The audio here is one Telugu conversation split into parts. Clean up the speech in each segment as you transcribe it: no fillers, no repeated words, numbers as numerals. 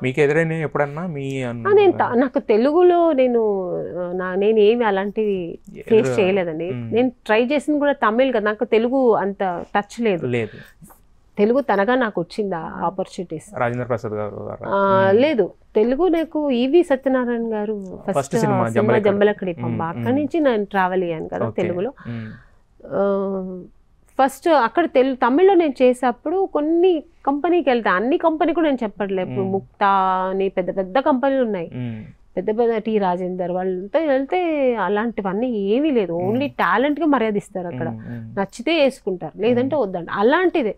మీకు ఎదురైన ఎప్పుడన్నా మీ నాకు తెలుగులో నేను ఏమి అలాంటివి ఫేస్ చేయలేదండి. నేను ట్రై చేసింది కూడా తమిళ్ కదా, నాకు తెలుగు అంత టచ్ లేదు. తెలుగు తనగా నాకు వచ్చింది ఆపర్చునిటీస్. రాజేంద్ర ప్రసాద్ గారు లేదు, తెలుగు నాకు ఈవి సత్యనారాయణ గారు ఫస్ట్ సినిమా జంబలకడి పంబ, అక్కడి నుంచి నేను ట్రావెల్ అయ్యాను కదా తెలుగులో. ఫస్ట్ అక్కడ తమిళ్లో నేను చేసేటప్పుడు కొన్ని కంపెనీకి వెళ్తా, అన్ని కంపెనీ కూడా నేను చెప్పట్లేదు. ఇప్పుడు ముక్తా అని పెద్ద పెద్ద కంపెనీలు ఉన్నాయి, పెద్ద పెద్ద టీ రాజేందర్ వాళ్ళతో వెళ్తే అలాంటివన్నీ ఏమీ లేదు. ఓన్లీ టాలెంట్గా మర్యాద ఇస్తారు అక్కడ, నచ్చితే వేసుకుంటారు, లేదంటే వద్దండి. అలాంటిదే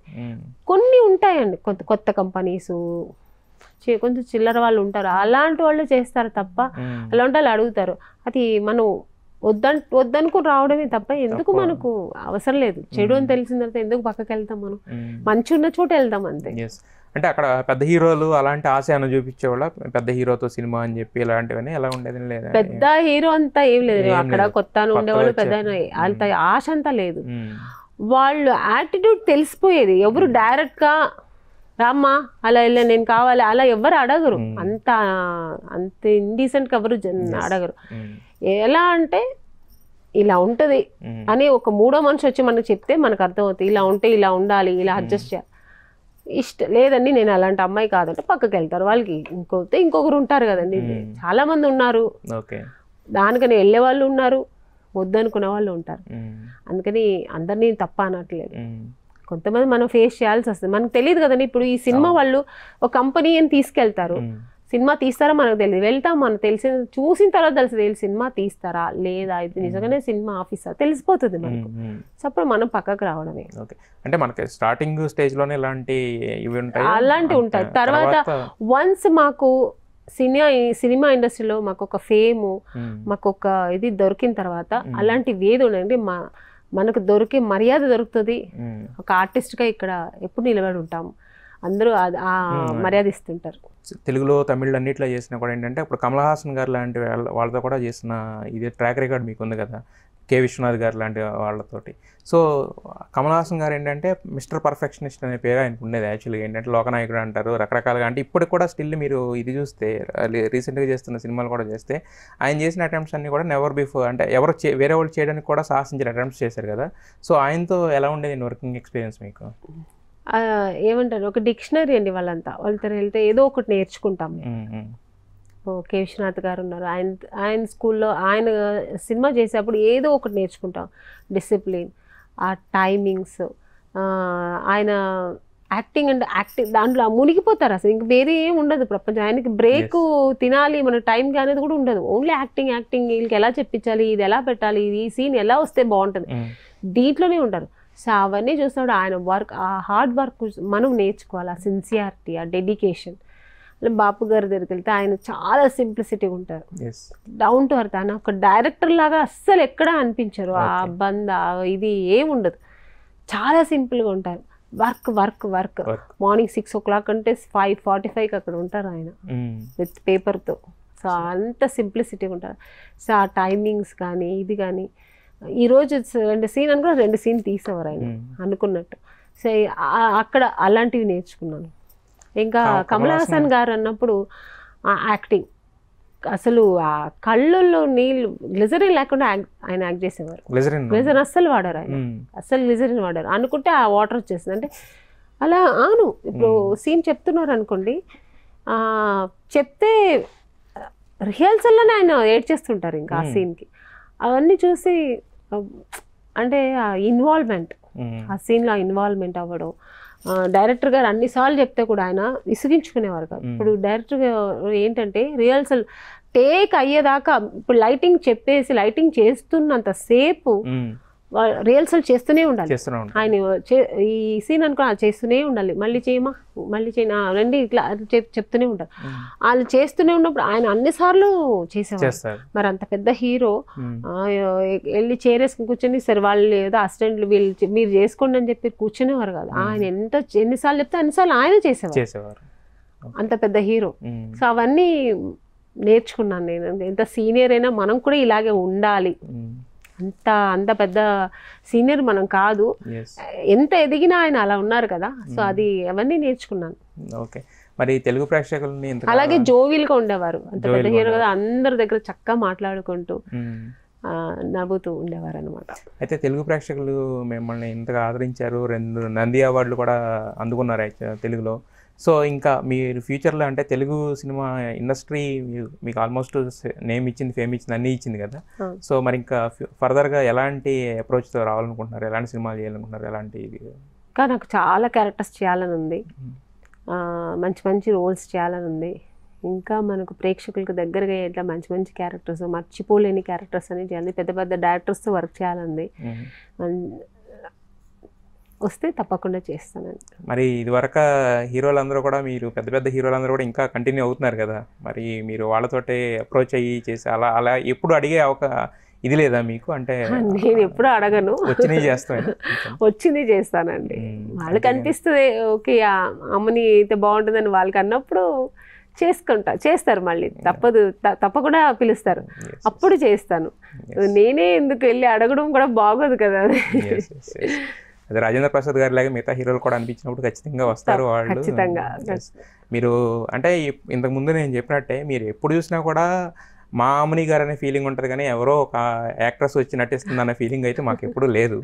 కొన్ని ఉంటాయండి, కొత్త కంపెనీస్, కొంచెం చిల్లర వాళ్ళు ఉంటారు, అలాంటి వాళ్ళు చేస్తారు తప్ప అలాంటి వాళ్ళు అడుగుతారు. అది మనం వద్దనుకుని రావడమే తప్ప ఎందుకు మనకు అవసరం లేదు. చెడు అని తెలిసిన తర్వాత ఎందుకు పక్కకి వెళ్తాం, మనం మంచి ఉన్న చోట వెళ్తాం అంతే. అంటే అక్కడ పెద్ద హీరోలు అలాంటి ఆశ అని చూపించేవాళ్ళ, పెద్ద హీరోతో సినిమా అని చెప్పి ఇలాంటివన్నీ ఎలా ఉండేది? లేదా పెద్ద హీరో అంతా ఏం లేదు, అక్కడ కొత్త ఉండేవాళ్ళు పెద్ద అంత ఆశ అంతా లేదు. వాళ్ళు యాటిట్యూడ్ తెలిసిపోయేది. ఎవరు డైరెక్ట్ గా రామ్మా అలా వెళ్ళా నేను కావాలి అలా ఎవరు అడగరు, అంత ఇండీసెంట్ గా ఎవరు అడగరు. ఎలా అంటే ఇలా ఉంటది అని ఒక మూడో మనిషి వచ్చి మనకు చెప్తే మనకు అర్థమవుతుంది, ఇలా ఉంటే ఇలా ఉండాలి, ఇలా అడ్జస్ట్ చేయాలి. ఇష్టం లేదండి నేను అలాంటి అమ్మాయి కాదంటే పక్కకి వెళ్తారు. వాళ్ళకి ఇంకొకరు ఉంటారు కదండి, చాలా మంది ఉన్నారు, దానికని వెళ్ళే వాళ్ళు ఉన్నారు, వద్దనుకునే వాళ్ళు ఉంటారు. అందుకని అందరినీ తప్ప అనట్లేదు, కొంతమంది మనం ఫేస్ చేయాల్సి వస్తుంది. మనకు తెలియదు కదండి. ఇప్పుడు ఈ సినిమా వాళ్ళు ఒక కంపెనీ అని తీసుకెళ్తారు, సినిమా తీస్తారా మనకు తెలియదు, వెళ్తాం మనకు తెలిసి చూసిన తర్వాత తెలిసి సినిమా తీస్తారా లేదా, ఇది నిజంగానే సినిమా ఆఫీసా తెలిసిపోతుంది మనకు. సో అప్పుడు మనం పక్కకు రావడమే. అంటే మనకి స్టార్టింగ్ స్టేజ్ లోనే ఇలాంటి ఇవి ఉంటాయి, అలాంటివి ఉంటాయి. తర్వాత వన్స్ మాకు సినిమా ఇండస్ట్రీలో మాకు ఒక ఫేమ్, మాకు ఒక ఇది దొరికిన తర్వాత అలాంటివి ఏది ఉండండి, మనకు దొరికే మర్యాద దొరుకుతుంది. ఒక ఆర్టిస్ట్గా ఇక్కడ ఎప్పుడు నిలబడి ఉంటాము, అందరూ ఆ మర్యాద ఇస్తుంటారు. తెలుగులో తమిళ్ అన్నిట్లో చేసినా కూడా ఏంటంటే ఇప్పుడు కమల్ హాసన్ గారు లాంటి వాళ్ళతో కూడా చేసిన ఇది ట్రాక్ రికార్డ్ మీకు ఉంది కదా, కె విశ్వనాథ్ గారు లాంటి వాళ్ళతోటి. సో కమల్ హాసన్ గారు ఏంటంటే మిస్టర్ పర్ఫెక్షనిస్ట్ అనే పేరు ఆయనకు ఉండేది. యాక్చువల్గా ఏంటంటే లోకనాయకుడు అంటారు రకరకాలుగా. అంటే ఇప్పటికి కూడా స్టిల్ మీరు ఇది చూస్తే రీసెంట్గా చేస్తున్న సినిమాలు కూడా చేస్తే ఆయన చేసిన అటెంప్ట్స్ అన్నీ కూడా నెవర్ బిఫోర్, అంటే వేరే వాళ్ళు చేయడానికి కూడా సాహసించిన అటెంప్ట్స్ చేశారు కదా. సో ఆయనతో ఎలా ఉండేది వర్కింగ్ ఎక్స్పీరియన్స్ మీకు? ఏమంటారు, ఒక డిక్షనరీ అండి వాళ్ళంతా. వాళ్ళతో వెళ్తే ఏదో ఒకటి నేర్చుకుంటాము. కె విశ్వనాథ్ గారు ఉన్నారు, ఆయన స్కూల్లో ఆయన సినిమా చేసేటప్పుడు ఏదో ఒకటి నేర్చుకుంటాం. డిసిప్లిన్, ఆ టైమింగ్స్, ఆయన యాక్టింగ్ అంటే యాక్టింగ్ దాంట్లో మునిగిపోతారు. అసలు ఇంక వేరే ఏం ఉండదు ప్రపంచం. ఆయనకి బ్రేక్ తినాలి మన టైంకి అనేది కూడా ఉండదు. ఓన్లీ యాక్టింగ్ వీళ్ళకి ఎలా చెప్పించాలి, ఇది ఎలా పెట్టాలి, ఇది ఈ సీన్ ఎలా వస్తే బాగుంటుంది, దీంట్లోనే ఉంటారు. సో అవన్నీ చూస్తాడు. ఆయన వర్క్, ఆ హార్డ్ వర్క్ మనం నేర్చుకోవాలి, ఆ సిన్సియారిటీ, ఆ డెడికేషన్. బాపు గారి దగ్గరికి వెళ్తే ఆయన చాలా సింప్లిసిటీగా ఉంటారు, డౌన్ టు ఎర్త్. ఆయన ఒక డైరెక్టర్ లాగా అస్సలు ఎక్కడా అనిపించరు. ఆ బంద ఇది ఏముండదు, చాలా సింపుల్గా ఉంటారు. వర్క్ మార్నింగ్ 6 o'clock అంటే 5:45 అక్కడ ఉంటారు ఆయన విత్ పేపర్తో. సో అంత సింప్లిసిటీగా ఉంటారు. సో ఆ టైమింగ్స్ కానీ ఇది కానీ, ఈరోజు 2 సీన్ అనుకో 2 సీన్ తీసేవారు ఆయన అనుకున్నట్టు. సో అక్కడ అలాంటివి నేర్చుకున్నాను. ఇంకా కమల్ హాసన్ గారు అన్నప్పుడు ఆ యాక్టింగ్, అసలు ఆ కళ్ళల్లో నీళ్ళు, గ్లిజరిన్ లేకుండా ఆయన యాక్ట్ చేసేవారు. గ్లిజరిన్ అస్సలు వాడారు ఆయన, అస్సలు గ్లిజరిన్ వాడారు. అనుకుంటే ఆ వాటర్ వచ్చేసింది. అంటే అలా అవును. ఇప్పుడు సీన్ చెప్తున్నారు అనుకోండి, చెప్తే రిహర్సల్లోనే ఆయన ఏడ్ చేస్తుంటారు ఇంకా ఆ సీన్కి. అవన్నీ చూసి అంటే ఇన్వాల్వ్మెంట్, ఆ సీన్లో ఇన్వాల్వ్మెంట్ అవ్వడం. డైరెక్టర్ గారు అన్నిసార్లు చెప్తే కూడా ఆయన విసిగించుకునేవారు కాదు. ఇప్పుడు డైరెక్టర్ ఏంటంటే రిహర్సల్ టేక్ అయ్యేదాకా, ఇప్పుడు లైటింగ్ చెప్పేసి లైటింగ్ చేస్తున్నంత సేపు రిహర్సల్ చేస్తూనే ఉండాలి. ఆయన ఈ సీన్ అనుకో చేస్తూనే ఉండాలి, మళ్ళీ చేయనా రండి ఇట్లా చెప్తూనే ఉంటారు. వాళ్ళు చేస్తూనే ఉన్నప్పుడు ఆయన అన్నిసార్లు చేసేవారు. మరి అంత పెద్ద హీరో వెళ్ళి చేరేసుకుని కూర్చొని సరే వాళ్ళు ఏదో అసిస్టెంట్లు వీళ్ళు మీరు చేసుకోండి అని చెప్పి కూర్చునేవారు కాదు. ఆయన ఎన్నిసార్లు చెప్తే అన్నిసార్లు ఆయన చేసేవారు, అంత పెద్ద హీరో. సో అవన్నీ నేర్చుకున్నాను నేను. ఎంత సీనియర్ అయినా మనం కూడా ఇలాగే ఉండాలి. అంత పెద్ద సీనియర్ మనం కాదు, ఎంత ఎదిగినా ఆయన అలా ఉన్నారు కదా. సో అది అవన్నీ నేర్చుకున్నాను. ఓకే, మరి తెలుగు ప్రేక్షకుల్ని అలాగే జోవిల్గా ఉండేవారు, అంత పెద్ద హీరో కదా, అందరి దగ్గర చక్కగా మాట్లాడుకుంటూ నవ్వుతూ ఉండేవారు అనమాట. అయితే తెలుగు ప్రేక్షకులు మిమ్మల్ని ఇంతగా ఆదరించారు, 2 నంది అవార్డులు కూడా అందుకున్నారు తెలుగులో. సో ఇంకా మీరు ఫ్యూచర్లో అంటే తెలుగు సినిమా ఇండస్ట్రీ మీకు ఆల్మోస్ట్ నేమ్ ఇచ్చింది, ఫేమ్ ఇచ్చింది, అన్నీ ఇచ్చింది కదా. సో మరి ఇంకా ఫర్దర్గా ఎలాంటి అప్రోచ్తో రావాలనుకుంటున్నారు, ఎలాంటి సినిమాలు చేయాలనుకుంటున్నారు, ఎలాంటి? ఇంకా నాకు చాలా క్యారెక్టర్స్ చేయాలని ఉంది, మంచి మంచి రోల్స్ చేయాలని ఉంది. ఇంకా మనకు ప్రేక్షకులకు దగ్గరగా ఇట్లా మంచి మంచి క్యారెక్టర్స్, మర్చిపోలేని క్యారెక్టర్స్ అని చేయాలి, పెద్ద పెద్ద డైరెక్టర్స్తో వర్క్ చేయాలంది. వస్తే తప్పకుండా చేస్తానండి. మరి ఇదివరకు హీరోలందరూ కూడా, మీరు పెద్ద పెద్ద హీరోలందరూ కూడా ఇంకా కంటిన్యూ అవుతున్నారు కదా, మరి మీరు వాళ్ళతోటే అప్రోచ్ అయ్యి చేసి అలా అలా ఎప్పుడు అడిగే ఇది లేదా మీకు? అంటే నేను ఎప్పుడు అడగను, వచ్చింది చేస్తాను, వచ్చింది చేస్తానండి. వాళ్ళకి అనిపిస్తుంది ఓకే అమ్మని అయితే బాగుంటుందని వాళ్ళకి అన్నప్పుడు చేస్తారు, మళ్ళీ తప్పదు, తప్పకుండా పిలుస్తారు, అప్పుడు చేస్తాను. నేనే ఎందుకు వెళ్ళి అడగడం కూడా బాగోదు కదా. అదే రాజేంద్ర ప్రసాద్ గారి లాగా మిగతా హీరోలు కూడా అనిపించినప్పుడు ఖచ్చితంగా వస్తారు వాళ్ళు. ఖచ్చితంగా మీరు అంటే ఇంతకు ముందు నేను చెప్పినట్టే, మీరు ఎప్పుడు చూసినా కూడా మా అమ్మని గారు అనే ఫీలింగ్ ఉంటుంది, కానీ ఎవరో ఒక యాక్ట్రెస్ వచ్చి నటిస్తుంది అనే ఫీలింగ్ అయితే మాకు ఎప్పుడు లేదు.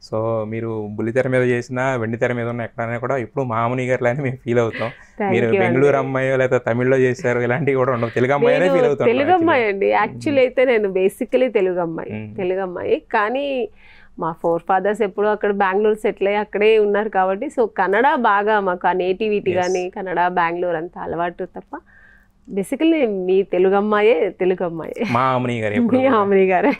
సో మీరు బుల్లితెర మీద చేసినా, వెండి తెర మీద ఉన్న ఎక్కడైనా కూడా ఇప్పుడు మా అమ్మని గారు లానే మేము ఫీల్ అవుతాం. మీరు బెంగళూరు అమ్మాయో లేదా తమిళ్లో చేశారు ఇలాంటివి కూడా ఉండవు, తెలుగు అమ్మాయి ఫీల్ అవుతాం. తెలుగు అమ్మాయి అండి, యాక్చువల్లీ అయితే నేను బేసికలీ తెలుగు అమ్మాయి. కానీ మా ఫోర్ ఫాదర్స్ ఎప్పుడూ అక్కడ బెంగళూరు సెటిల్ అయ్యి అక్కడే ఉన్నారు కాబట్టి, సో కన్నడ బాగా మాకు ఆ నేటివిటీ కానీ కన్నడ బెంగళూరు అంతా అలవాటు తప్ప బేసికలీ మీ తెలుగు అమ్మాయే, మా అమ్మని గారే.